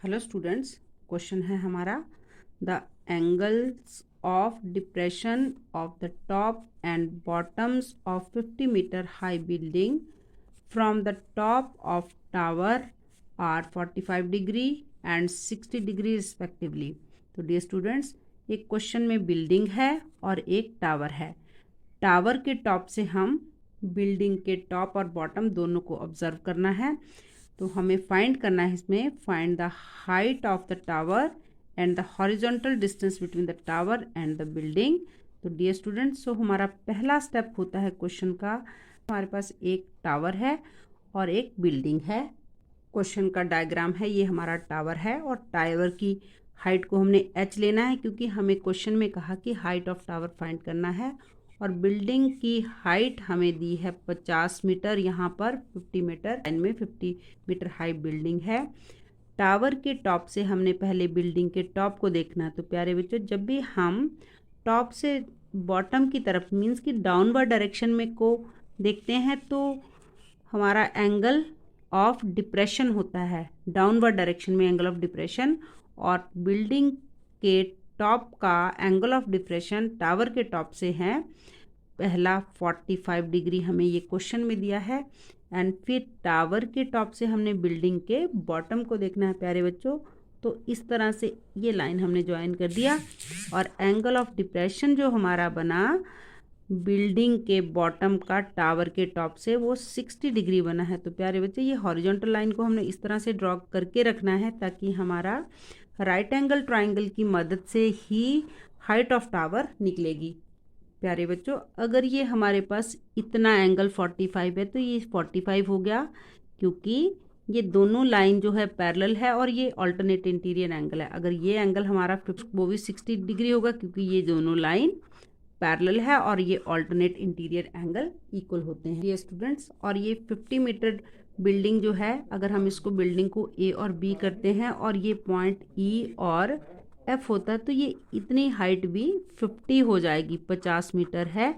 Hello students, question है हमारा the angles of depression of the top and bottoms of 50 meter high building from the top of tower are 45 degree and 60 degree respectively. तो dear students, एक question में building है और एक tower है। Tower के टॉप से हम बिल्डिंग के टॉप और बॉटम दोनों को ऑब्जर्व करना है। तो हमें फाइंड करना है इसमें, find the height of the tower and the horizontal distance between the tower and the building. तो डियर स्टूडेंट्स, हमारा पहला स्टेप होता है क्वेश्चन का, हमारे पास एक टावर है और एक बिल्डिंग है। क्वेश्चन का डायग्राम है, ये हमारा टावर है और टावर की हाइट को हमने h लेना है क्योंकि हमें क्वेश्चन में कहा कि हाइट ऑफ टावर फाइंड करना है। और बिल्डिंग की हाइट हमें दी है 50 मीटर, यहाँ पर 50 मीटर लाइन में 50 मीटर हाई बिल्डिंग है। टावर के टॉप से हमने पहले बिल्डिंग के टॉप को देखना है। तो प्यारे बच्चों, जब भी हम टॉप से बॉटम की तरफ मीन्स कि डाउनवर्ड डायरेक्शन में को देखते हैं तो हमारा एंगल ऑफ डिप्रेशन होता है, डाउनवर्ड डायरेक्शन में एंगल ऑफ डिप्रेशन। और बिल्डिंग के टॉप का एंगल ऑफ डिप्रेशन टावर के टॉप से है पहला 45 डिग्री, हमें ये क्वेश्चन में दिया है। एंड फिर टावर के टॉप से हमने बिल्डिंग के बॉटम को देखना है प्यारे बच्चों। तो इस तरह से ये लाइन हमने ज्वाइन कर दिया और एंगल ऑफ डिप्रेशन जो हमारा बना बिल्डिंग के बॉटम का टावर के टॉप से, वो 60 डिग्री बना है। तो प्यारे बच्चे, ये हॉरिजॉन्टल लाइन को हमने इस तरह से ड्रॉ करके रखना है ताकि हमारा राइट एंगल ट्राइंगल की मदद से ही हाइट ऑफ टावर निकलेगी। प्यारे बच्चों, अगर ये हमारे पास इतना एंगल 45 है तो ये 45 हो गया क्योंकि ये दोनों लाइन जो है पैरेलल है और ये अल्टरनेट इंटीरियर एंगल है। अगर ये एंगल हमारा वो भी 60 डिग्री होगा क्योंकि ये दोनों लाइन पैरेलल है और ये अल्टरनेट इंटीरियर एंगल इक्वल होते हैं। ये स्टूडेंट्स, और ये 50 मीटर बिल्डिंग जो है, अगर हम इसको बिल्डिंग को ए और बी करते हैं और ये पॉइंट ई और एफ होता है तो ये इतनी हाइट भी 50 हो जाएगी, 50 मीटर है।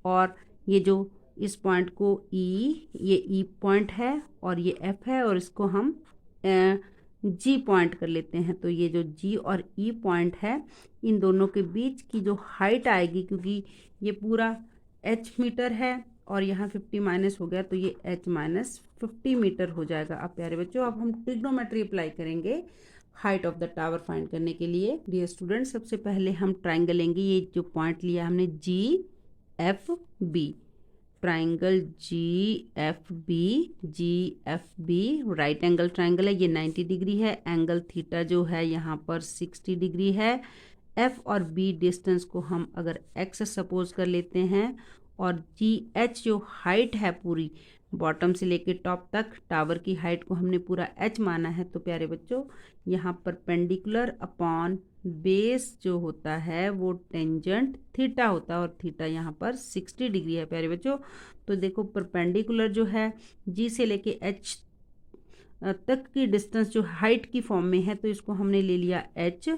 और ये जो इस पॉइंट को ये ई पॉइंट है और ये एफ है और इसको हम जी पॉइंट कर लेते हैं। तो ये जो जी और ई पॉइंट है, इन दोनों के बीच की जो हाइट आएगी, क्योंकि ये पूरा एच मीटर है और यहाँ 50 माइनस हो गया तो ये एच माइनस 50 मीटर हो जाएगा। अब प्यारे बच्चों, अब हम ट्रिग्नोमेट्री अप्लाई करेंगे height of the tower find करने के लिए। डियर स्टूडेंट, सबसे पहले हम ट्राइंगल लेंगे। ये जो पॉइंट लिया हमने G F B, triangle G F B right angle triangle है। ये 90 डिग्री है। एंगल थीटा जो है यहाँ पर 60 डिग्री है। एफ और बी डिस्टेंस को हम अगर एक्स सपोज कर लेते हैं और जी एच जो हाइट है पूरी बॉटम से लेके टॉप तक, टावर की हाइट को हमने पूरा एच माना है। तो प्यारे बच्चों, यहाँ परपेंडिकुलर अपॉन बेस जो होता है वो टेंजेंट थीटा होता है और थीटा यहाँ पर 60 डिग्री है प्यारे बच्चों। तो देखो, परपेंडिकुलर जो है जी से लेके एच तक की डिस्टेंस जो हाइट की फॉर्म में है तो इसको हमने ले लिया एच,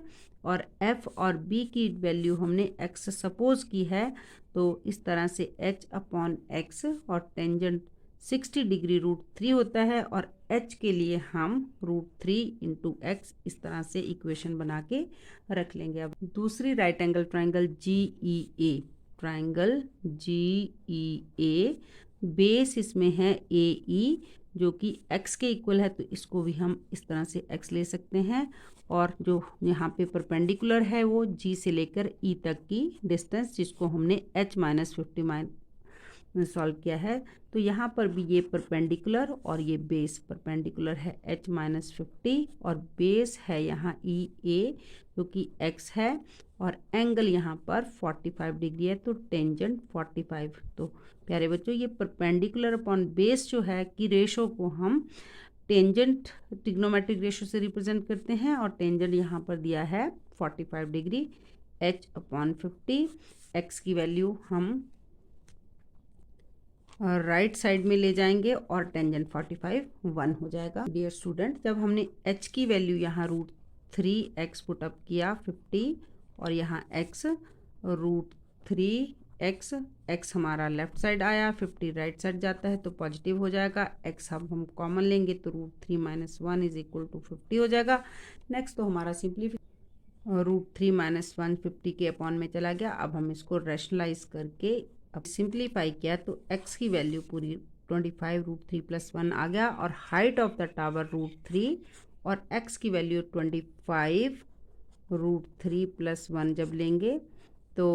और एफ और बी की वैल्यू हमने एक्स सपोज की है। तो इस तरह से एच अपॉन एक्स और टेंजेंट 60 डिग्री √3 होता है और h के लिए हम √3 इंटू एक्स इस तरह से इक्वेशन बना के रख लेंगे। अब दूसरी राइट एंगल ट्राइंगल जी ई ए, ट्राइंगल जी ई ए, बेस इसमें है ए ई जो कि x के इक्वल है, तो इसको भी हम इस तरह से x ले सकते हैं। और जो यहाँ पे परपेंडिकुलर है वो g से लेकर e तक की डिस्टेंस, जिसको हमने h माइनस 50 सॉल्व किया है। तो यहाँ पर भी ये परपेंडिकुलर और ये बेस, परपेंडिकुलर है h माइनस 50 और बेस है यहाँ ई ए जो कि x है और एंगल यहाँ पर 45 डिग्री है, तो टेंजेंट 45। तो प्यारे बच्चों, ये परपेंडिकुलर अपॉन बेस जो है कि रेशो को हम टेंजेंट ट्रिग्नोमेट्रिक रेशो से रिप्रेजेंट करते हैं और टेंजेंट यहाँ पर दिया है 45 डिग्री। h अपॉन 50, x की वैल्यू हम राइट साइड में ले जाएंगे और टेंजेंट 45 1 हो जाएगा। डियर स्टूडेंट, जब हमने h की वैल्यू यहाँ √3x पुट अप किया 50 और यहाँ x √3 एक्स, एक्स हमारा लेफ्ट साइड आया, 50 राइट साइड जाता है तो पॉजिटिव हो जाएगा। एक्स अब हम कॉमन लेंगे तो √3 - 1 इज इक्वल टू 50 हो जाएगा। नेक्स्ट तो हमारा सिंप्लीफिकेशन, √3 - 1 50 के अपॉन में चला गया। अब हम इसको रैशनलाइज करके अब सिंप्लीफाई किया तो एक्स की वैल्यू पूरी 25 √3 + 1 आ गया, और हाइट ऑफ द टावर √3 और एक्स की वैल्यू 25 √3 + 1 जब लेंगे तो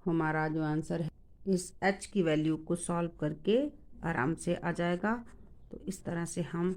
हमारा जो आंसर है इस एच की वैल्यू को सॉल्व करके आराम से आ जाएगा। तो इस तरह से हम